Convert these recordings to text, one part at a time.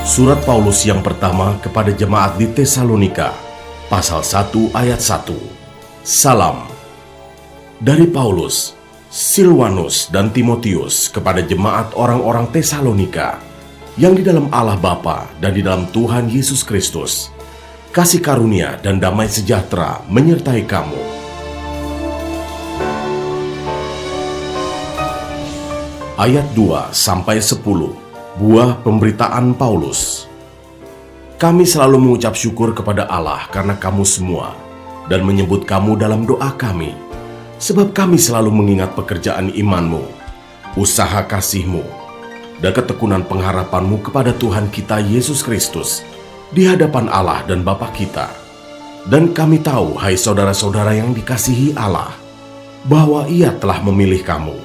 Surat Paulus yang pertama kepada jemaat di Tesalonika, pasal 1 ayat 1. Salam. Dari Paulus, Silwanus dan Timotius kepada jemaat orang-orang Tesalonika, yang di dalam Allah Bapa dan di dalam Tuhan Yesus Kristus, kasih karunia dan damai sejahtera menyertai kamu. Ayat 2-10. Buah pemberitaan Paulus. Kami selalu mengucap syukur kepada Allah karena kamu semua dan menyebut kamu dalam doa kami, sebab kami selalu mengingat pekerjaan imanmu, usaha kasihmu, dan ketekunan pengharapanmu kepada Tuhan kita Yesus Kristus di hadapan Allah dan Bapa kita. Dan kami tahu, hai saudara-saudara yang dikasihi Allah, bahwa Ia telah memilih kamu.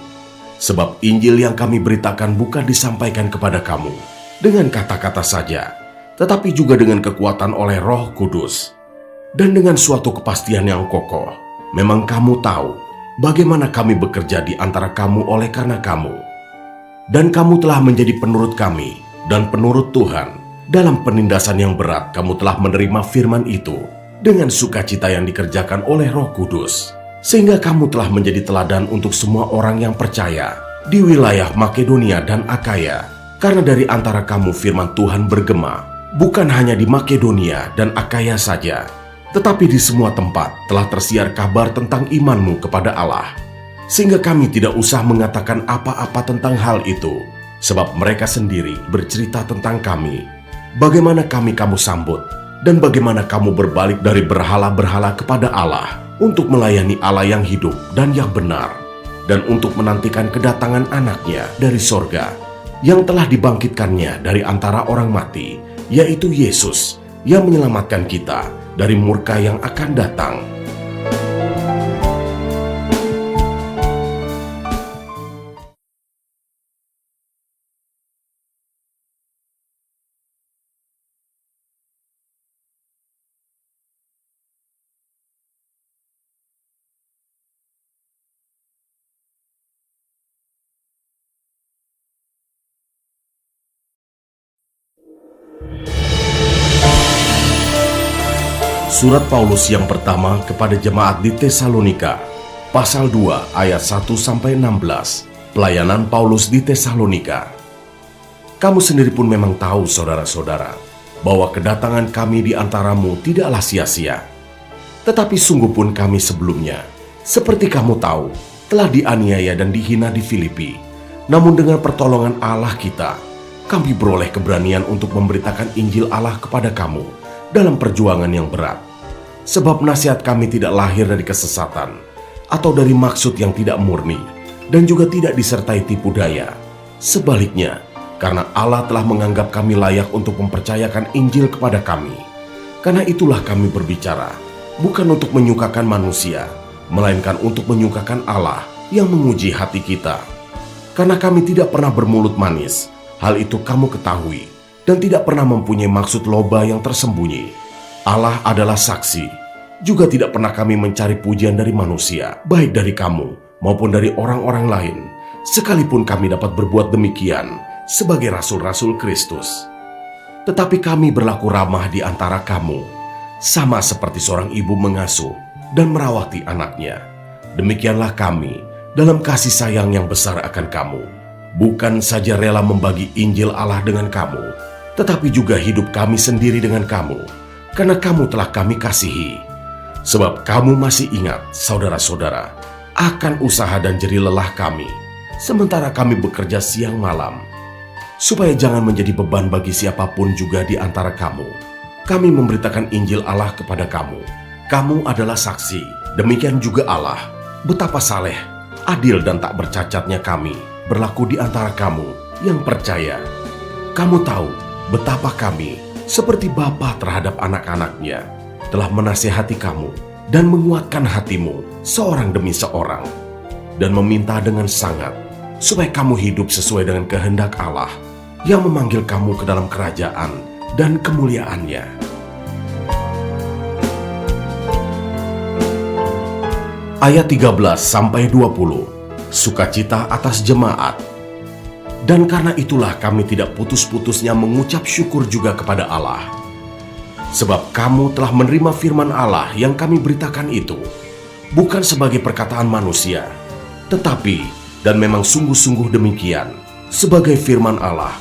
Sebab Injil yang kami beritakan bukan disampaikan kepada kamu dengan kata-kata saja, tetapi juga dengan kekuatan oleh Roh Kudus, dan dengan suatu kepastian yang kokoh. Memang kamu tahu bagaimana kami bekerja di antara kamu oleh karena kamu. Dan kamu telah menjadi penurut kami dan penurut Tuhan. Dalam penindasan yang berat kamu telah menerima firman itu dengan sukacita yang dikerjakan oleh Roh Kudus, sehingga kamu telah menjadi teladan untuk semua orang yang percaya di wilayah Makedonia dan Akaya. Karena dari antara kamu firman Tuhan bergema, bukan hanya di Makedonia dan Akaya saja, tetapi di semua tempat telah tersiar kabar tentang imanmu kepada Allah. Sehingga kami tidak usah mengatakan apa-apa tentang hal itu, sebab mereka sendiri bercerita tentang kami, bagaimana kami kamu sambut, dan bagaimana kamu berbalik dari berhala-berhala kepada Allah, untuk melayani Allah yang hidup dan yang benar, dan untuk menantikan kedatangan anaknya dari sorga, yang telah dibangkitkannya dari antara orang mati, yaitu Yesus, yang menyelamatkan kita dari murka yang akan datang. Surat Paulus yang pertama kepada jemaat di Tesalonika, pasal 2 ayat 1-16. Pelayanan Paulus di Tesalonika. Kamu sendiri pun memang tahu, saudara-saudara, bahwa kedatangan kami di antaramu tidaklah sia-sia. Tetapi sungguh pun kami sebelumnya, seperti kamu tahu, telah dianiaya dan dihina di Filipi. Namun dengan pertolongan Allah kita, kami beroleh keberanian untuk memberitakan Injil Allah kepada kamu dalam perjuangan yang berat. Sebab nasihat kami tidak lahir dari kesesatan atau dari maksud yang tidak murni, dan juga tidak disertai tipu daya. Sebaliknya, karena Allah telah menganggap kami layak untuk mempercayakan Injil kepada kami. Karena itulah kami berbicara, bukan untuk menyukakan manusia, melainkan untuk menyukakan Allah yang menguji hati kita. Karena kami tidak pernah bermulut manis, hal itu kamu ketahui, dan tidak pernah mempunyai maksud loba yang tersembunyi. Allah adalah saksi, juga tidak pernah kami mencari pujian dari manusia, baik dari kamu maupun dari orang-orang lain, sekalipun kami dapat berbuat demikian sebagai rasul-rasul Kristus. Tetapi kami berlaku ramah di antara kamu, sama seperti seorang ibu mengasuh dan merawati anaknya. Demikianlah kami dalam kasih sayang yang besar akan kamu, bukan saja rela membagi Injil Allah dengan kamu, tetapi juga hidup kami sendiri dengan kamu, karena kamu telah kami kasihi. Sebab kamu masih ingat, saudara-saudara, akan usaha dan jerih lelah kami, sementara kami bekerja siang malam, supaya jangan menjadi beban bagi siapapun juga di antara kamu. Kami memberitakan Injil Allah kepada kamu. Kamu adalah saksi, demikian juga Allah, betapa saleh, adil dan tak bercacatnya kami berlaku di antara kamu yang percaya. Kamu tahu betapa kami, seperti bapa terhadap anak-anaknya, telah menasihati kamu dan menguatkan hatimu seorang demi seorang, dan meminta dengan sangat supaya kamu hidup sesuai dengan kehendak Allah yang memanggil kamu ke dalam kerajaan dan kemuliaannya. Ayat 13-20. Sukacita atas jemaat. Dan karena itulah kami tidak putus-putusnya mengucap syukur juga kepada Allah. Sebab kamu telah menerima firman Allah yang kami beritakan itu, bukan sebagai perkataan manusia, tetapi, dan memang sungguh-sungguh demikian, sebagai firman Allah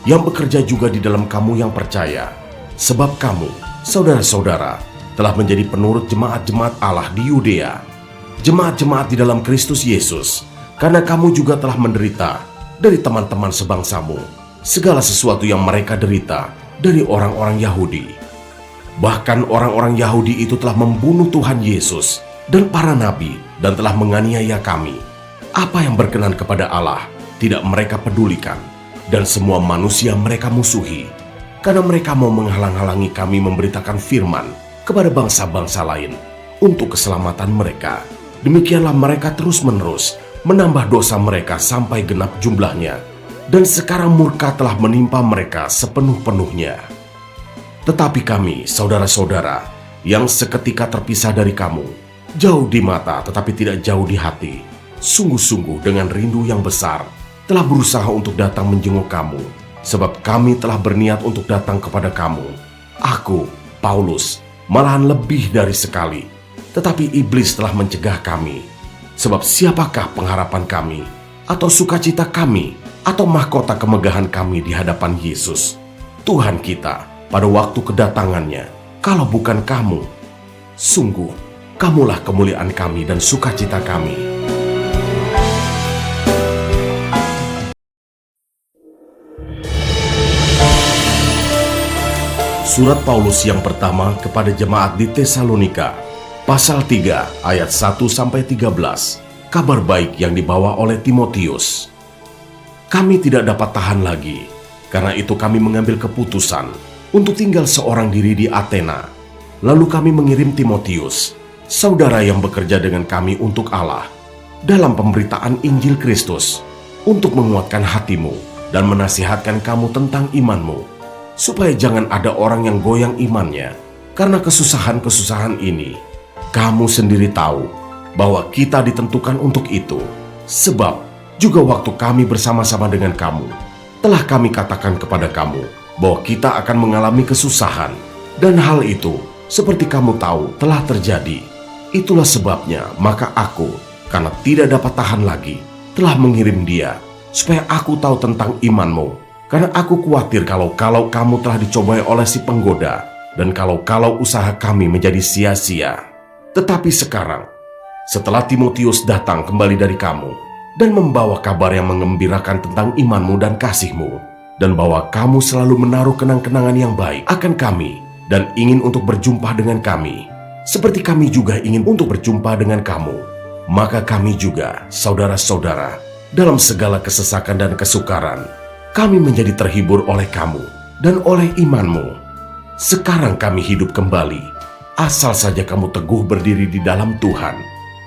yang bekerja juga di dalam kamu yang percaya. Sebab kamu, saudara-saudara, telah menjadi penurut jemaat-jemaat Allah di Yudea, jemaat-jemaat di dalam Kristus Yesus, karena kamu juga telah menderita dari teman-teman sebangsamu segala sesuatu yang mereka derita dari orang-orang Yahudi. Bahkan orang-orang Yahudi itu telah membunuh Tuhan Yesus dan para nabi dan telah menganiaya kami. Apa yang berkenan kepada Allah tidak mereka pedulikan, dan semua manusia mereka musuhi, karena mereka mau menghalang-halangi kami memberitakan firman kepada bangsa-bangsa lain untuk keselamatan mereka. Demikianlah mereka terus-menerus menambah dosa mereka sampai genap jumlahnya, dan sekarang murka telah menimpa mereka sepenuh-penuhnya. Tetapi kami, saudara-saudara, yang seketika terpisah dari kamu, jauh di mata tetapi tidak jauh di hati, sungguh-sungguh dengan rindu yang besar, telah berusaha untuk datang menjenguk kamu, sebab kami telah berniat untuk datang kepada kamu. Aku, Paulus, malahan lebih dari sekali, tetapi iblis telah mencegah kami. Sebab siapakah pengharapan kami, atau sukacita kami, atau mahkota kemegahan kami di hadapan Yesus, Tuhan kita, pada waktu kedatangannya, kalau bukan kamu? Sungguh, kamulah kemuliaan kami dan sukacita kami. Surat Paulus yang pertama kepada jemaat di Tesalonika, pasal 3 ayat 1-13, kabar baik yang dibawa oleh Timotius. Kami tidak dapat tahan lagi, karena itu kami mengambil keputusan untuk tinggal seorang diri di Athena. Lalu kami mengirim Timotius, saudara yang bekerja dengan kami untuk Allah, dalam pemberitaan Injil Kristus, untuk menguatkan hatimu dan menasihatkan kamu tentang imanmu, supaya jangan ada orang yang goyang imannya karena kesusahan-kesusahan ini. Kamu sendiri tahu bahwa kita ditentukan untuk itu, sebab juga waktu kami bersama-sama dengan kamu, telah kami katakan kepada kamu bahwa kita akan mengalami kesusahan, dan hal itu, seperti kamu tahu, telah terjadi. Itulah sebabnya, maka aku, karena tidak dapat tahan lagi, telah mengirim dia, supaya aku tahu tentang imanmu, karena aku khawatir kalau kamu telah dicobai oleh si penggoda, dan kalau usaha kami menjadi sia-sia. Tetapi sekarang, setelah Timotius datang kembali dari kamu, dan membawa kabar yang mengembirakan tentang imanmu dan kasihmu, dan bahwa kamu selalu menaruh kenang-kenangan yang baik akan kami, dan ingin untuk berjumpa dengan kami, seperti kami juga ingin untuk berjumpa dengan kamu. Maka kami juga, saudara-saudara, dalam segala kesesakan dan kesukaran, kami menjadi terhibur oleh kamu dan oleh imanmu. Sekarang kami hidup kembali, asal saja kamu teguh berdiri di dalam Tuhan.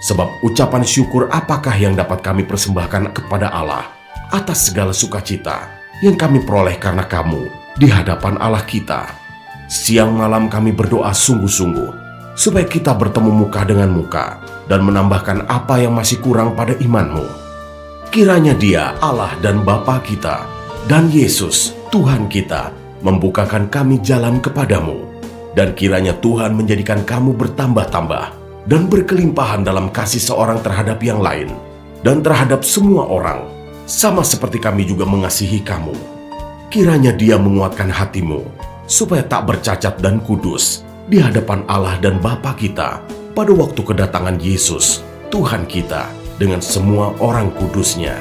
Sebab ucapan syukur apakah yang dapat kami persembahkan kepada Allah atas segala sukacita yang kami peroleh karena kamu di hadapan Allah kita. Siang malam kami berdoa sungguh-sungguh, supaya kita bertemu muka dengan muka, dan menambahkan apa yang masih kurang pada imanmu. Kiranya Dia, Allah dan Bapa kita, dan Yesus, Tuhan kita, membukakan kami jalan kepadamu, dan kiranya Tuhan menjadikan kamu bertambah-tambah, dan berkelimpahan dalam kasih seorang terhadap yang lain, dan terhadap semua orang, sama seperti kami juga mengasihi kamu. Kiranya Dia menguatkan hatimu, supaya tak bercacat dan kudus di hadapan Allah dan Bapa kita pada waktu kedatangan Yesus, Tuhan kita, dengan semua orang kudusnya.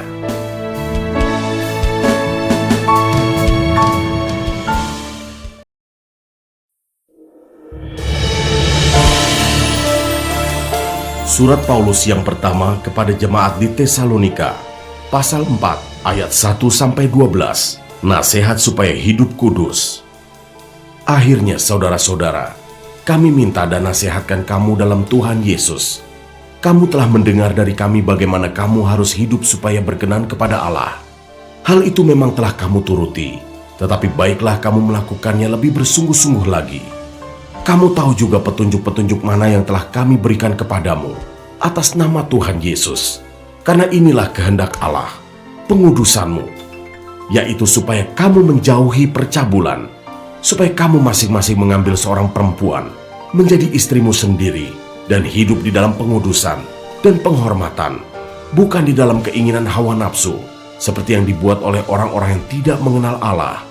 Surat Paulus yang pertama kepada jemaat di Tesalonika, pasal 4 ayat 1-12, nasihat supaya hidup kudus. Akhirnya saudara-saudara, kami minta dan nasihatkan kamu dalam Tuhan Yesus. Kamu telah mendengar dari kami bagaimana kamu harus hidup supaya berkenan kepada Allah. Hal itu memang telah kamu turuti, tetapi baiklah kamu melakukannya lebih bersungguh-sungguh lagi. Kamu tahu juga petunjuk-petunjuk mana yang telah kami berikan kepadamu atas nama Tuhan Yesus. Karena inilah kehendak Allah, pengudusanmu, yaitu supaya kamu menjauhi percabulan, supaya kamu masing-masing mengambil seorang perempuan menjadi istrimu sendiri dan hidup di dalam pengudusan dan penghormatan, bukan di dalam keinginan hawa nafsu, seperti yang dibuat oleh orang-orang yang tidak mengenal Allah.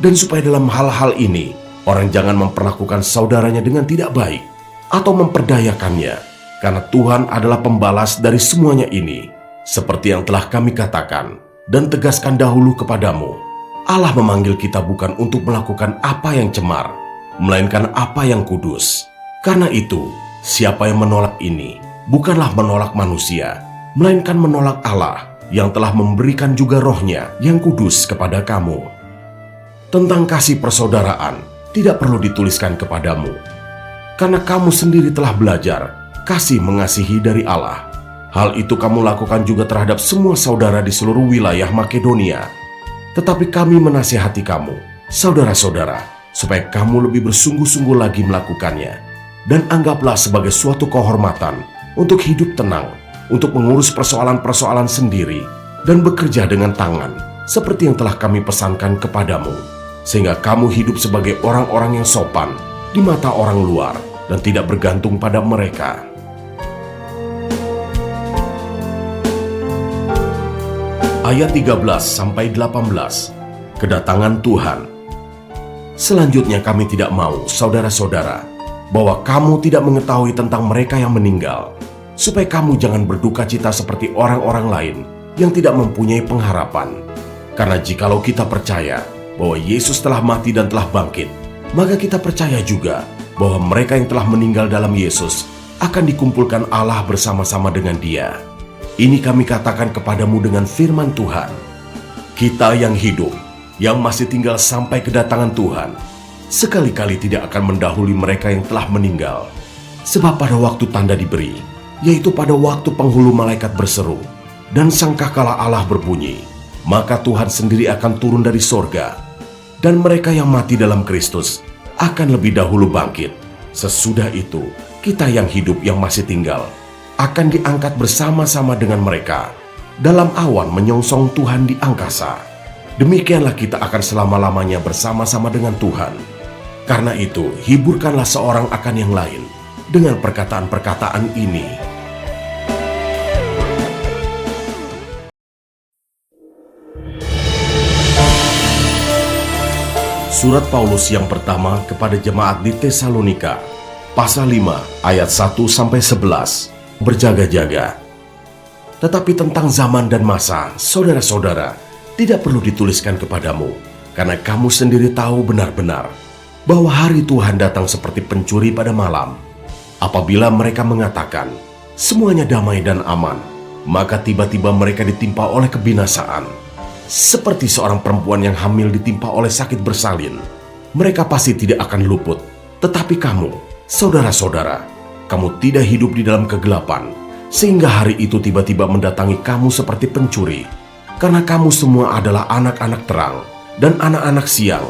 Dan supaya dalam hal-hal ini, orang jangan memperlakukan saudaranya dengan tidak baik atau memperdayakannya, karena Tuhan adalah pembalas dari semuanya ini. Seperti yang telah kami katakan dan tegaskan dahulu kepadamu, Allah memanggil kita bukan untuk melakukan apa yang cemar, melainkan apa yang kudus. Karena itu, siapa yang menolak ini, bukanlah menolak manusia, melainkan menolak Allah yang telah memberikan juga rohnya yang kudus kepada kamu. Tentang kasih persaudaraan, tidak perlu dituliskan kepadamu, karena kamu sendiri telah belajar kasih mengasihi dari Allah. Hal itu kamu lakukan juga terhadap semua saudara di seluruh wilayah Makedonia. Tetapi kami menasihati kamu, saudara-saudara, supaya kamu lebih bersungguh-sungguh lagi melakukannya. Dan anggaplah sebagai suatu kehormatan untuk hidup tenang, untuk mengurus persoalan-persoalan sendiri, dan bekerja dengan tangan, seperti yang telah kami pesankan kepadamu. Sehingga kamu hidup sebagai orang-orang yang sopan di mata orang luar dan tidak bergantung pada mereka. Ayat 13-18, kedatangan Tuhan. Selanjutnya kami tidak mau, saudara-saudara, bahwa kamu tidak mengetahui tentang mereka yang meninggal, supaya kamu jangan berduka cita seperti orang-orang lain yang tidak mempunyai pengharapan. Karena jikalau kita percaya bahwa Yesus telah mati dan telah bangkit, maka kita percaya juga bahwa mereka yang telah meninggal dalam Yesus akan dikumpulkan Allah bersama-sama dengan Dia. Ini kami katakan kepadamu dengan firman Tuhan. Kita yang hidup, yang masih tinggal sampai kedatangan Tuhan, sekali-kali tidak akan mendahului mereka yang telah meninggal. Sebab pada waktu tanda diberi, yaitu pada waktu penghulu malaikat berseru, dan sangkakala Allah berbunyi, maka Tuhan sendiri akan turun dari sorga, dan mereka yang mati dalam Kristus akan lebih dahulu bangkit. Sesudah itu, kita yang hidup yang masih tinggal akan diangkat bersama-sama dengan mereka dalam awan menyongsong Tuhan di angkasa. Demikianlah kita akan selama-lamanya bersama-sama dengan Tuhan. Karena itu, hiburkanlah seorang akan yang lain dengan perkataan-perkataan ini. Surat Paulus yang pertama kepada jemaat di Tesalonika, pasal 5 ayat 1-11. Berjaga-jaga. Tetapi tentang zaman dan masa, saudara-saudara, tidak perlu dituliskan kepadamu, karena kamu sendiri tahu benar-benar bahwa hari Tuhan datang seperti pencuri pada malam. Apabila mereka mengatakan, semuanya damai dan aman, maka tiba-tiba mereka ditimpa oleh kebinasaan. Seperti seorang perempuan yang hamil ditimpa oleh sakit bersalin, mereka pasti tidak akan luput. Tetapi kamu, saudara-saudara, kamu tidak hidup di dalam kegelapan, sehingga hari itu tiba-tiba mendatangi kamu seperti pencuri. Karena kamu semua adalah anak-anak terang dan anak-anak siang.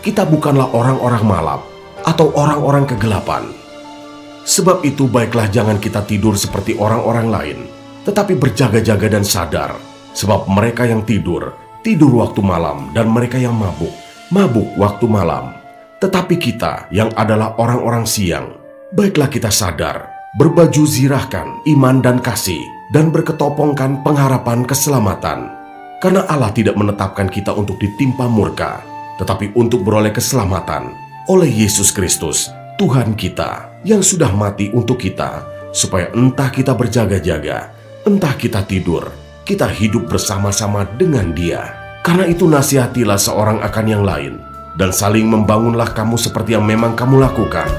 Kita bukanlah orang-orang malam atau orang-orang kegelapan. Sebab itu baiklah jangan kita tidur seperti orang-orang lain, tetapi berjaga-jaga dan sadar. Sebab mereka yang tidur, tidur waktu malam, dan mereka yang mabuk, mabuk waktu malam. Tetapi kita yang adalah orang-orang siang, baiklah kita sadar, berbaju zirahkan iman dan kasih, dan berketopongkan pengharapan keselamatan. Karena Allah tidak menetapkan kita untuk ditimpa murka, tetapi untuk beroleh keselamatan oleh Yesus Kristus, Tuhan kita, yang sudah mati untuk kita, supaya entah kita berjaga-jaga, entah kita tidur, kita hidup bersama-sama dengan Dia. Karena itu nasihatilah seorang akan yang lain, dan saling membangunlah kamu seperti yang memang kamu lakukan.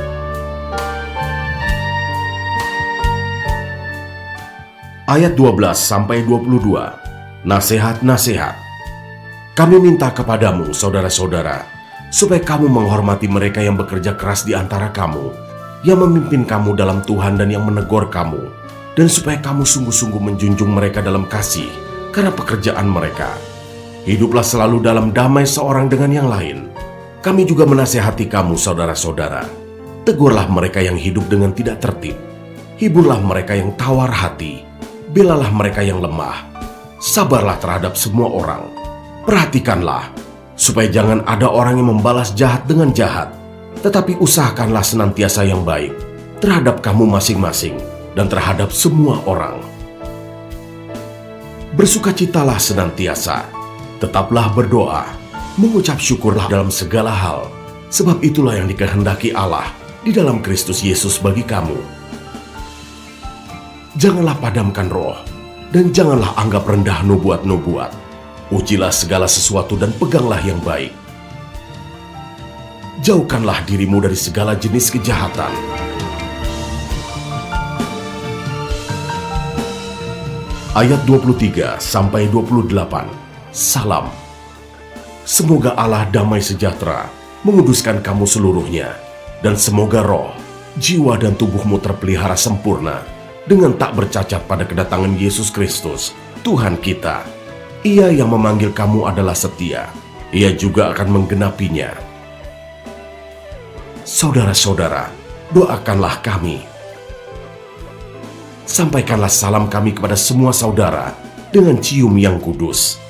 Ayat 12-22, nasihat-nasihat. Kami minta kepadamu, saudara-saudara, supaya kamu menghormati mereka yang bekerja keras di antara kamu, yang memimpin kamu dalam Tuhan dan yang menegur kamu, dan supaya kamu sungguh-sungguh menjunjung mereka dalam kasih karena pekerjaan mereka. Hiduplah selalu dalam damai seorang dengan yang lain. Kami juga menasihati kamu, saudara-saudara. Tegurlah mereka yang hidup dengan tidak tertib. Hiburlah mereka yang tawar hati. Belalah mereka yang lemah. Sabarlah terhadap semua orang. Perhatikanlah, supaya jangan ada orang yang membalas jahat dengan jahat, tetapi usahakanlah senantiasa yang baik terhadap kamu masing-masing dan terhadap semua orang. Bersukacitalah senantiasa, tetaplah berdoa, mengucap syukurlah dalam segala hal, sebab itulah yang dikehendaki Allah di dalam Kristus Yesus bagi kamu. Janganlah padamkan roh, dan janganlah anggap rendah nubuat-nubuat. Ujilah segala sesuatu dan peganglah yang baik. Jauhkanlah dirimu dari segala jenis kejahatan. Ayat 23 sampai 28. Salam. Semoga Allah damai sejahtera menguduskan kamu seluruhnya, dan semoga roh, jiwa dan tubuhmu terpelihara sempurna dengan tak bercacat pada kedatangan Yesus Kristus, Tuhan kita. Ia yang memanggil kamu adalah setia. Ia juga akan menggenapinya. Saudara-saudara, doakanlah kami. Sampaikanlah salam kami kepada semua saudara dengan cium yang kudus.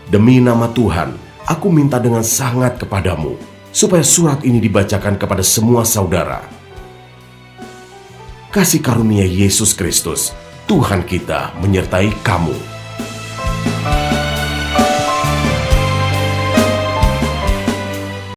Demi nama Tuhan, aku minta dengan sangat kepadamu, supaya surat ini dibacakan kepada semua saudara. Kasih karunia Yesus Kristus, Tuhan kita, menyertai kamu.